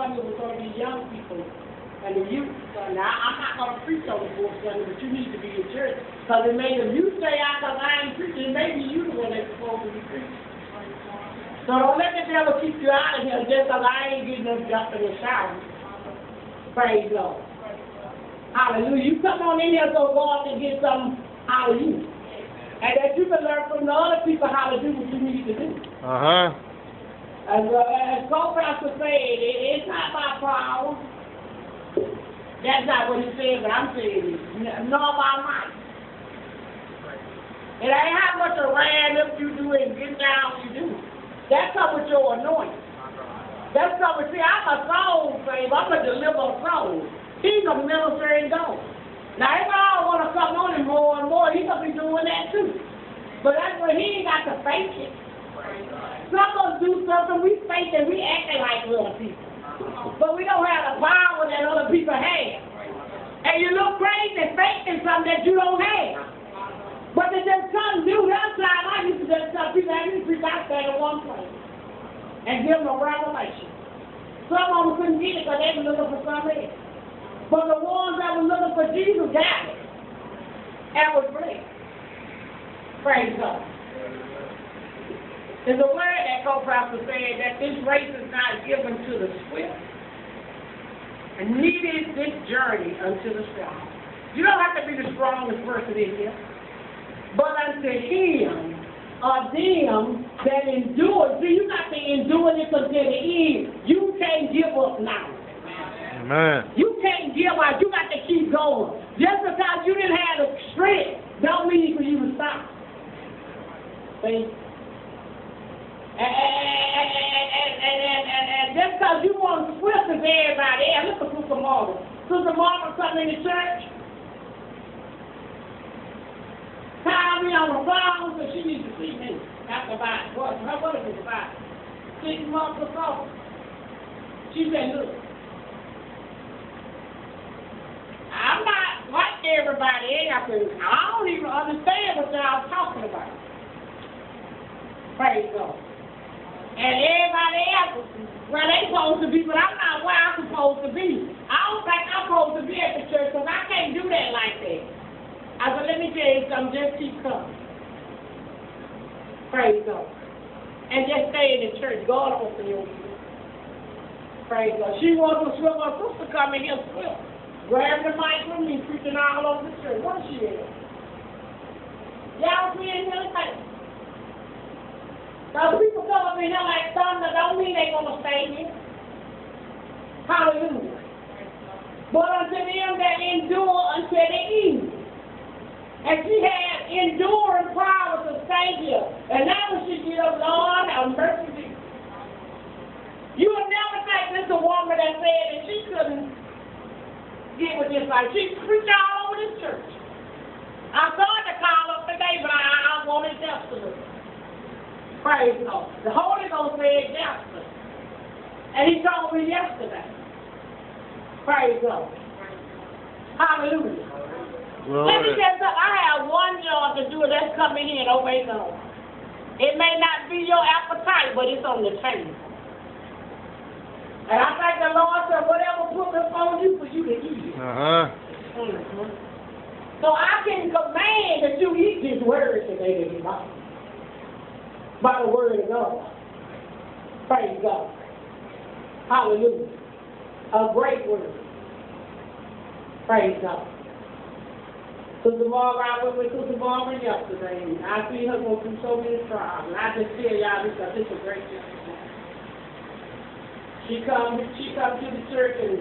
Sunday was going to be young people and the youth Sunday. I'm not going to preach on the fourth Sunday, but you need to be in church. Because it may, if you stay out because I ain't preaching, maybe you the one that's supposed to be preaching. So don't let the devil keep you out of here just because I ain't getting up jump in the shower. Praise God. Hallelujah. You come on in here so God can get something out of you. And that you can learn from the other people how to do what you need to do. As co-pastor said, it's not by power. That's not what he said, but I'm saying it. Nor by might. It ain't how much a ran up you do and get down you do. That's how with your anointing. That's how we see, I'm a soul saver. I'm a deliver soul. He's a military God. Now, if I want to come on him more and more, he's going to be doing that too. But that's where he ain't got to fake it. Some of us do something, we fake it, we acting like little people. But we don't have the power that other people have. And you look crazy faking something that you don't have. But they just come do that time. I used to just tell people, I used to preach out there in one place and give them a revelation. Some of them couldn't get it because they were looking for something else. But the ones that were looking for Jesus got it. And was blessed. Praise God. There's a word that co-pastor said that this race is not given to the swift, and neither is this journey unto the strong. You don't have to be the strongest person in here, but unto him or them that endure. See, you got to endure this until the end. You can't give up now. Amen. You can't give up. You got to keep going. Just because you didn't have the strength, don't mean for you to stop. See? And just because you want swift as everybody else, look at Sister Margaret. Sister Margaret coming in the church. Called me on the phone, so she needs to see me. After about, what is it, about 6 months or so? She said, look, I'm not like everybody else, and I don't even understand what y'all talking about. Praise God. And everybody else, well, they supposed to be, but I'm not where I'm supposed to be. I don't think I'm supposed to be at the church, because I can't do that like that. I said, let me tell you something, just keep coming. Praise God. And just stay in the church. God open your ears. Praise God. She wants to swim. Her sister come in here swim. Grab the mic from me, preaching all over the church. What is she at? Y'all see in here tonight? Those people come up in here like thunder, don't mean they're going to stay here. Hallelujah. But unto them that endure unto the end. And she had enduring power to stay here. And now when she get up, Lord, have mercy. You would never think this is a woman that said that she couldn't get with this life. She preached all over this church. I started to call up today, but I wanted yesterday. Praise God. The Holy Ghost said yesterday. And he told me yesterday. Praise God. Hallelujah. Gloria. Let me tell you something. I have one job to do, and that's come in here and obey God. It may not be your appetite, but it's on the table. And I thank the Lord said, whatever put before you for you to eat. So I can command that you eat this word today in your mouth. By the word of God. Praise God. Hallelujah. A great word. Praise God. Sister Margaret, I went with Sister Margaret yesterday, and I see her go through so many trials. And I just tell y'all this, because this is a great young woman. She come to the church, and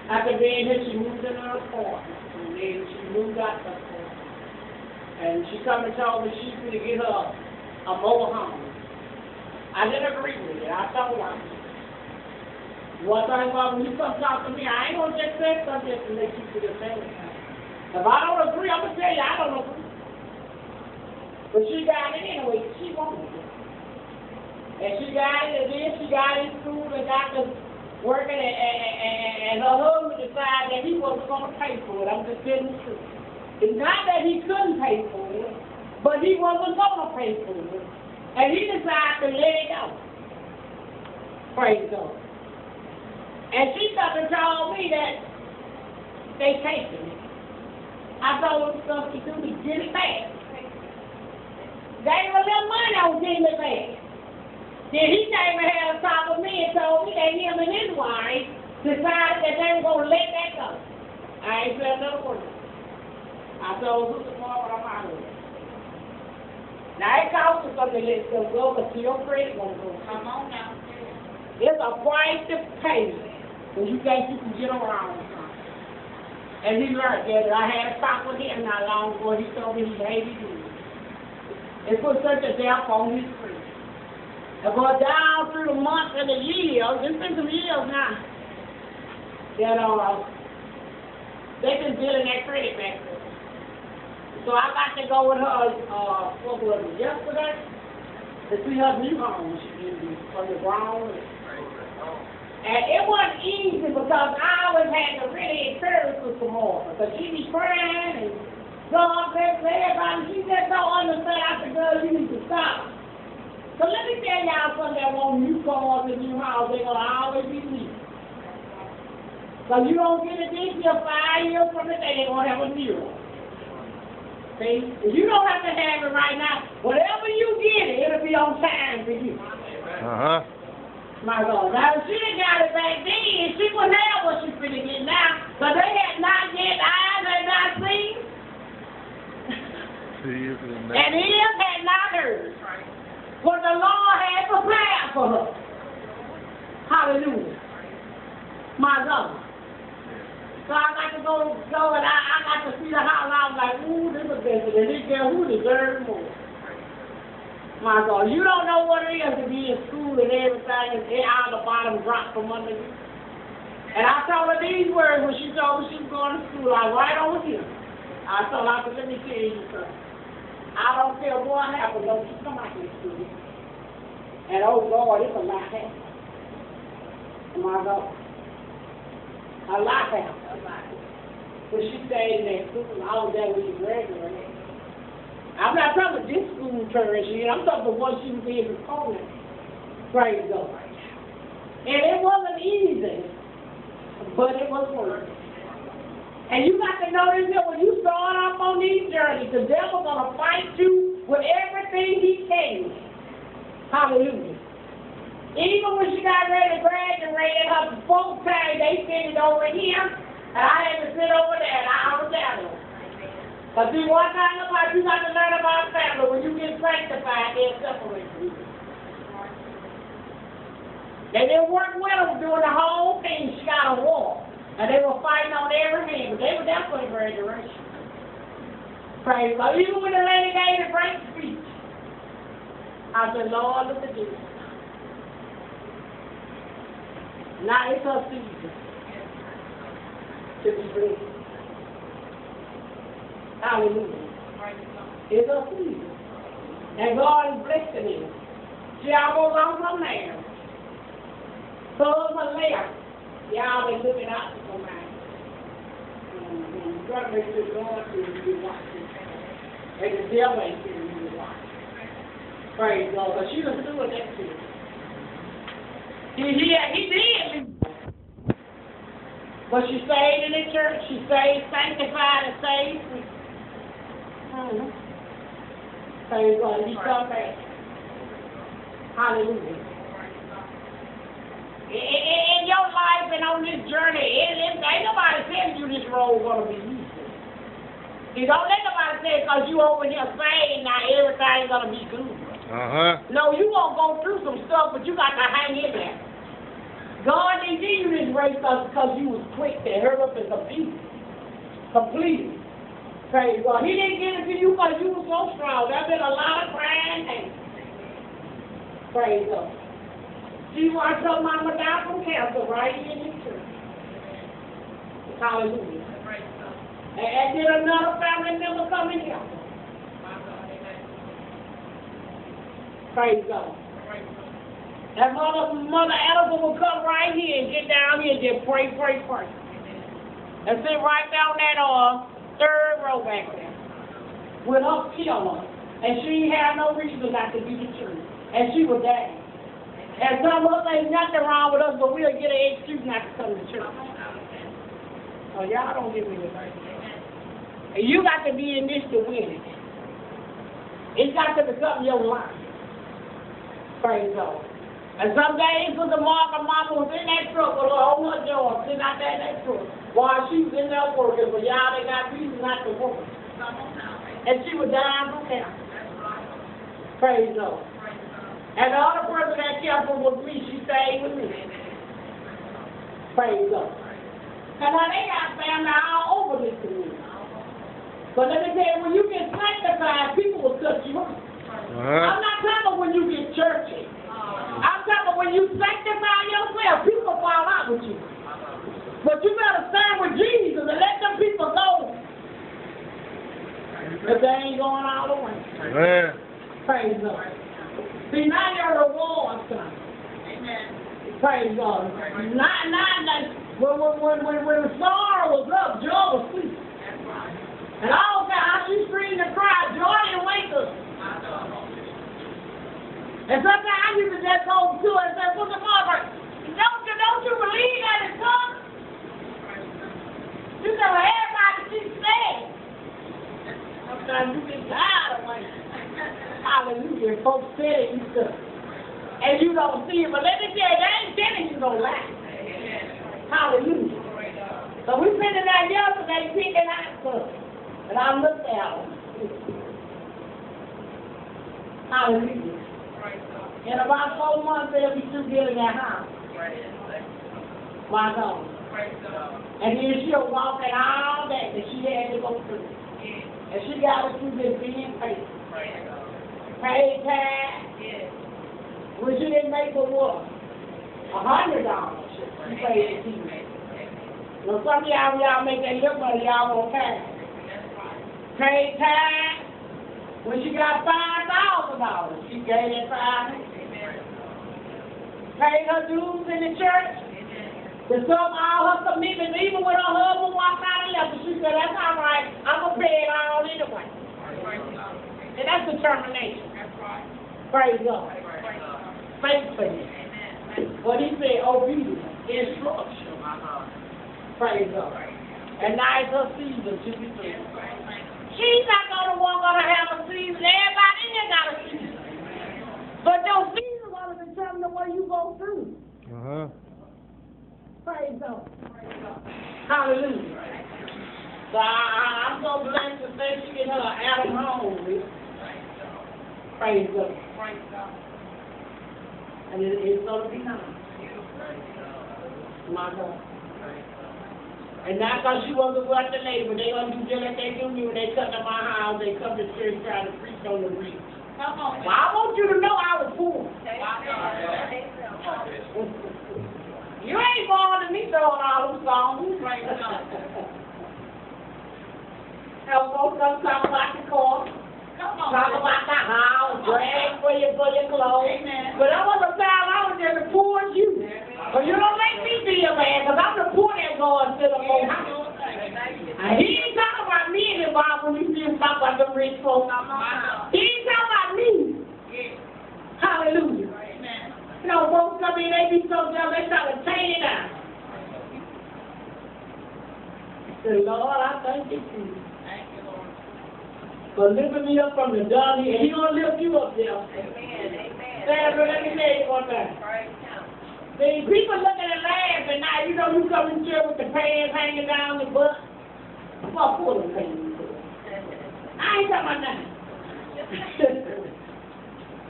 after being here, she moved in her apartment. And then she moved out the apartment. And she come and told me she's going to get her a mobile home. I didn't agree with it. I told her. One thing about when you come talk to me, I ain't going to just say something just to make you feel bad. If I don't agree, I'm going to tell you I don't agree. But she got it anyway. She wanted it. And she got it, and then she got in school and got to working, and her husband decided that he wasn't going to pay for it. I'm just telling the truth. It's not that he couldn't pay for it, but he wasn't going to pay for it. And he decided to let it go. Praise God. And she come and told me that they taking it. I told her stuff to do to get it back. Gave her a little money on getting it back. Then he came and had a talk with me and told me that him and his wife decided that they were going to let that go. I ain't said another word. I told her tomorrow I'm out of it. Now it costs us something to let stuff go, but your credit won't go. Come on now. It's a price to pay when you think you can get around something. And he learned that. I had a talk with him not long ago. He told me he hated it. It put such a damp on his credit. And go down through the months and the years, it's been some years now, that they've been building that credit back there. So I got to go with her, what was it, yesterday, to see her new home she did for the ground. And it wasn't easy because I always had to really encourage her some more. Because she be crying and God bless everybody. She just don't understand. I said, girl, you need to stop. So let me tell y'all something that want new cars and new house, they're going to always be new. So you don't get it this year, 5 years from today, they're going to have a new one. See? You don't have to have it right now. Whatever you get it, it'll be on time for you. My God. Now, if she done got it back then, she wouldn't have what she's finna get now. But they had not yet, eyes had not seen. And ears had not heard. What the Lord had prepared for her. Hallelujah. My God. So I got to go and I got to see the house. I was like, ooh, this is better than this girl who deserves more. My God, you don't know what it is to be in school and everything and all the bottom drop from under you. And I told her these words when she told me she was going to school. I right over here. I told her, let me tell you something. I don't care what happens, don't you come out here school. And oh Lord, it's a lot happening. My God. A lot happened. When she stayed in that school, I was there when she graduated. I'm not talking about this school church here. I'm talking about what she was in before. Praise God. And it wasn't easy, but it was worth it. And you got to know this here, when you start off on these journeys, the devil's going to fight you with everything he can. Hallelujah. Even when she got ready to graduate, her folks time, they sent it over here, and I had to sit over there, and I was down there. But see, one thing about you got to learn about family, when you get sanctified, they'll separate you. They didn't work with them during the whole thing. She got a war. And they were fighting on every hand, but they were there for the graduation. Praise God. Even when the lady gave the great speech, I said, Lord, look at this. Now it's her season to be blessed. Hallelujah. It's her season. And God is blessing him. She almost lost her marriage. So it was later. Y'all been looking out for mine. Trying to make sure God is watching. And the devil ain't sitting here watching. Praise God. But she was doing that too. He did. But she stayed in the church. She stayed sanctified and saved. Praise God. He come back. Hallelujah. In your life and on this journey, ain't nobody telling you this road going to be easy. See, don't let nobody say because you over here saying now everything's going to be good. No, you won't go through some stuff, but you got to hang in there. God didn't give you this race because you was quick to hurry up and complete. Praise God. He didn't give it to you because you were so strong. There's been a lot of crying and praise God. She watched her mama die from cancer right here in this church. Hallelujah. And then another family member come in here. Praise God. And Mother Alice will come right here and get down here and just pray. And sit right down that third row back there with her pillow. And she had no reason not to be the church. And she was there. And some of us ain't nothing wrong with us, but we'll get an excuse not to come to church. Oh, y'all don't give me the right. And you got to be in this to win it. It's got to become your life. Praise God. And some days was a mama was in that truck with a whole bunch of y'all sitting out there in that truck while she was in there working, but y'all they got reason not to work. And she was dying from cancer. Praise God. And the other person that kept her was me. She stayed with me. Praise God. And now they got family all over this community. But let me tell you, when you get sanctified, people will cut you off. I'm not talking about when you get churchy. I'm talking about when you sanctify yourself, people fall out with you. But you better stand with Jesus and let them people go. If they ain't going all the way. Amen. Praise God. See, now your reward's coming. Amen. Praise God. When the sorrow was up, joy was sweet. And all the time she screamed and cried, joy didn't wake us. And sometimes I used to just go to her and say, Sister Margaret, don't you believe that it's coming? You know, everybody keeps saying. Sometimes you get tired of waiting. Hallelujah. Folks say you stuff. And you don't see it. But let me tell you, they ain't telling you no lie. Hallelujah. So we spent it out yesterday picking out stuff. And I looked at them. Hallelujah. In about 4 months, they'll be through building that house. My God. And then she'll walk in all that she had to go through. And she got it through this being paid. Paid time. When she didn't make but what? $100. She paid the TV. Now some of y'all make that little money, y'all won't pay. Paid time. When she got $5,000, she gave that $5,000. Paid her dues in the church. To sum all her commitments, even when her husband walked out and left, she said, that's all right, I'm going to pay it all anyway. And that's determination. Praise God. Faithfulness. But he said obedience, instruction. Praise God. And now it's her season to be through. She's not going to have a season. Everybody in there got a season. But those seasons are going to determine what you go through. Praise God. Hallelujah. So I'm so blessed to say she get her Adam home with. Praise God. And it's going to be nice. My God. And not because she wasn't worth the labor, they going to do just like they do me when they come to my house, they come to church trying to preach on the reach. Come on. Well, I want you to know I was poor. You ain't born to me throwing all them songs. Help folks come talk about the car. Talk about the house, drag for your clothes. Amen. But I was a time I was just as poor as you. But you don't make me feel bad, because I'm the poor that going to the whole house. And he ain't talking about me anymore when you see him talk about the rich folks. He ain't talking about me. Hallelujah. You know, folks come in, they be so jealous, they try to tear it down. Say, Lord, I thank you, Jesus. For lifting me up from the dung, and he gonna lift you up there. Amen. Sandra, let me tell you one thing. See, people looking at laughing now, you know, you come in here with the pants hanging down the butt. Well, pull the pants. I ain't talking about that.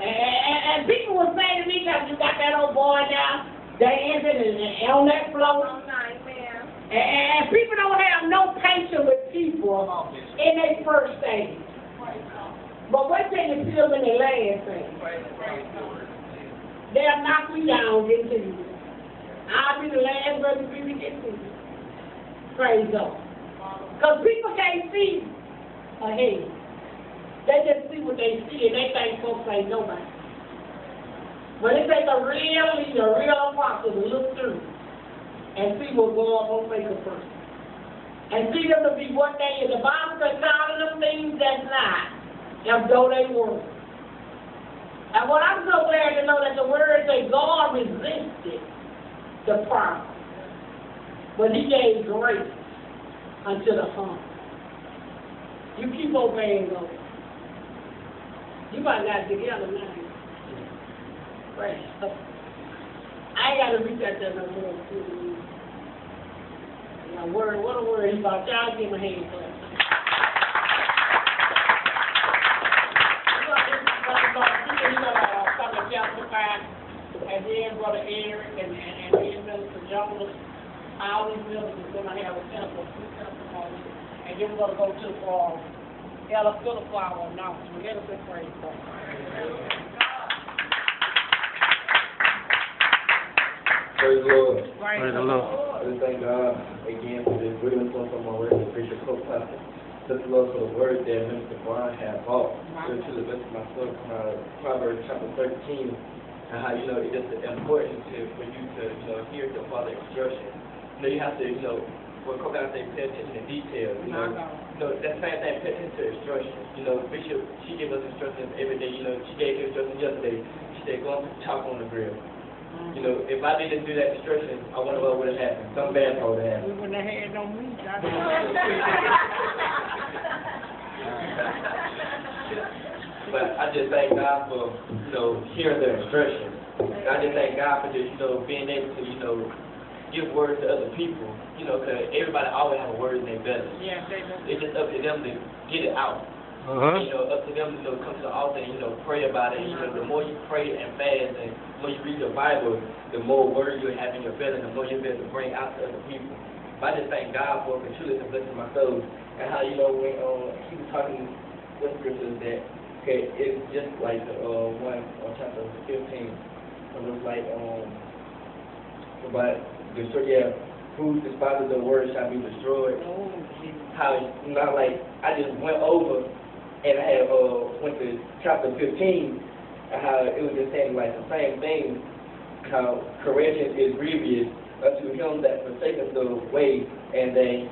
And people were saying to me, because you got that old boy down dancing and on that floor. And people don't have no patience with people in their first stage. But wait till you see them in their last stage. They'll knock me down, get to you. I'll be the last person to get to you. Praise God. Because people can't see ahead. They just see what they see, and they think folks ain't nobody. But it takes a real leader, a real apostle to look through and see what God will make a person. And see them to be what they is. The Bible says, calling them things that's not, as though they were. And what I'm so glad to know that the word say God resisted the promise, but he gave grace unto the humble. You keep obeying God. You might not together now. Praise God. I ain't got to reach out there no more. Now, word, what a word he about. Y'all give him a hand for it. And then Brother Eric and then Minister Jonas, all these ministers are going to have a testimony. And then we're going to go to Ella Phillips for our announcement. Let us just pray for it. Praise the Lord. Praise the Lord. I just thank God again for this brilliant point from my word, the Bishop Co-Pastor. Thank the Lord for the word that Minister Brian had brought to the best of my soul from Proverbs chapter 13. And how, it's just important for you to, hear the Father's instruction. You have to, what Co-Pastor say, pay attention to details. That same thing, pay attention to instruction. Bishop, she gave us instructions every day. She gave her instructions yesterday. She said, go and put chalk on the grill. If I didn't do that instruction, I wonder what would have happened. Something bad would have happened. We wouldn't have had no meat. But I just thank God for, hearing the instruction. I just thank God for just, being able to, give words to other people. Because everybody always have a word in their belly. Yeah, they do. It's just up to them to get it out. Up to them to come to the altar and, pray about it. The more you pray and fast and the more you read the Bible, the more words you have in your belly, the more you'll be able to bring out to other people. But I just thank God for it, truly it's a blessing my soul. And how, when he was talking with scriptures that, okay, it's just like the one on chapter 15. It was like, about who despises the word shall be destroyed. How it's not like I just went over and I had went to chapter 15 and how it was just saying like the same thing, how correction is grievous unto him that forsaketh the way, and then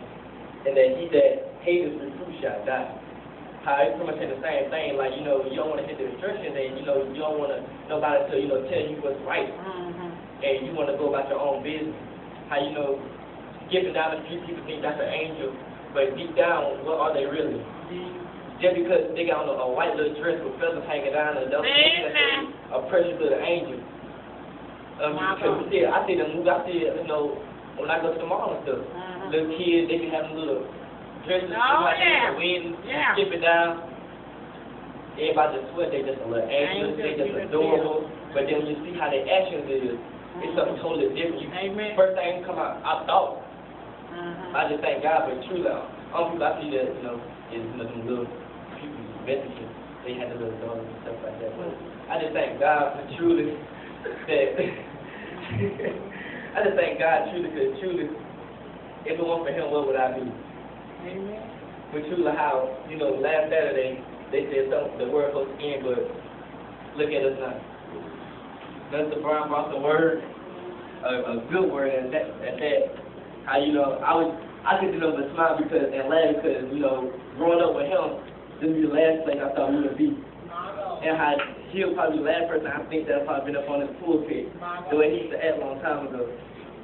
he that hateth reproof shall die. How it's pretty much saying the same thing, like, you don't want to hit the instructions, and, you don't want nobody to, tell you what's right. And you want to go about your own business. How, skipping down the street, people think that's an angel, but deep down, what are they really? Just because they got on a white little dress with feathers hanging down, and don't think that's a precious little angel. Because I see them move, when I go to the mall and stuff, little kids, they be having little dresses, like in the wind, skipping down. Everybody just sweat, they just a little angels, they just adorable. But then when you see how their actions is, it's something totally different. First thing come out, I thought. I just thank God, but truly, all people I see that, is some little people's messages. They had the little daughters and stuff like that. But I just thank God for truly that. I just thank God truly, because truly, if it weren't for Him, what would I be? Amen. But truly, how, last Saturday, they said something, the word supposed to end, but look at us now. Mr. Brown brought the word, a good word, and that, how, I couldn't know but smile because, and laugh because, growing up with him, this would be the last place I thought we would be. And how he'll probably be the last person I think that's probably been up on his pulpit, the way he used to act a long time ago.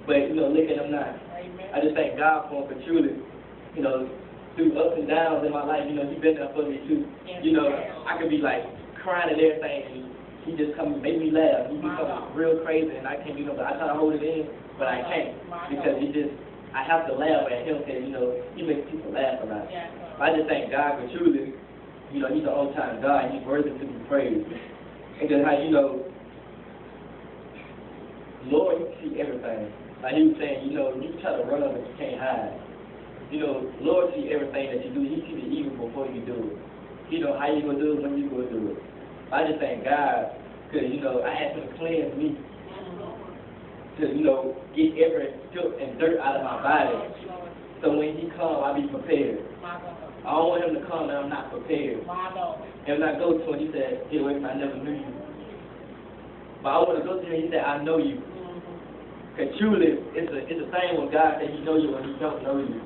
But, look at him now. I just thank God for him, for truly, through ups and downs in my life, he's been there for me too. I could be like crying and everything, and he just come and make me laugh. He becomes real crazy, and I can't do nothing. I try to hold it in, but I can't, because I have to laugh at him, because, he makes people laugh a lot. I just thank God for truly, he's an on-time God, and he's worthy to be praised. And then how, Lord, you see everything. Like he was saying, you try to run, but you can't hide. Lord see everything that you do. He see the evil before you do it. He know how you going to do it, when you going to do it. I just thank God, because, I asked him to cleanse me, to, get every filth and dirt out of my body. So when he come, I'll be prepared. I don't want him to come and I'm not prepared. And when I go to him, he said, get away from me, I never knew you. But I want to go to him, he said, I know you. Because truly, it's a thing when God says he know you when he don't know you.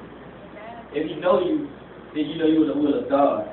If he know you, then you know you're the will of God.